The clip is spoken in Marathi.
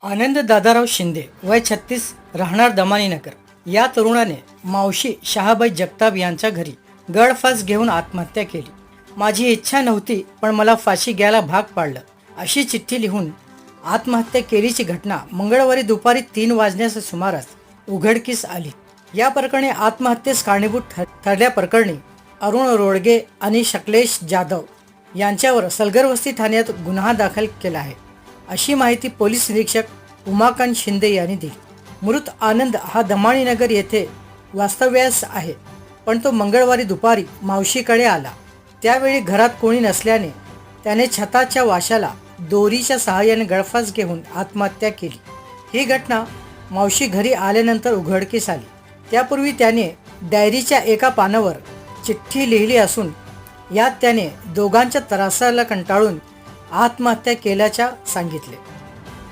आनंद दादाराव शिंदे वय 36 राहणार दमानीनगर या तरुणाने मावशी शहाबाई जगताप यांच्या घरी गळफास घेऊन आत्महत्या केली। माझी इच्छा नव्हती पण मला फाशी घ्यायला भाग पाडलं अशी चिठ्ठी लिहून आत्महत्या केल्याची घटना मंगळवारी दुपारी 3 वाजण्याच्या सुमारास उघडकीस आली। या प्रकरणी आत्महत्येस कारणीभूत ठरल्याप्रकरणी अरुण रोडगे आणि शकलेश जाधव यांच्यावर सलगरवस्ती ठाण्यात गुन्हा दाखल केला आहे अशी माहिती पोलीस निरीक्षक उमाकांत शिंदे यांनी दिली। मृत आनंद हा दमाणीनगर येथे वास्तव्यास आहे, पण तो मंगळवारी दुपारी मावशीकडे आला। त्यावेळी घरात कोणी नसल्याने त्याने छताच्या वाशाला दोरीच्या सहाय्याने गळफास घेऊन आत्महत्या केली। ही घटना मावशी घरी आल्यानंतर उघडकीस आली। त्यापूर्वी त्याने डायरीच्या एका पानावर चिठ्ठी लिहिली असून यात त्याने दोघांच्या त्रासाला कंटाळून आत्महत्या केल्याचे सांगितले।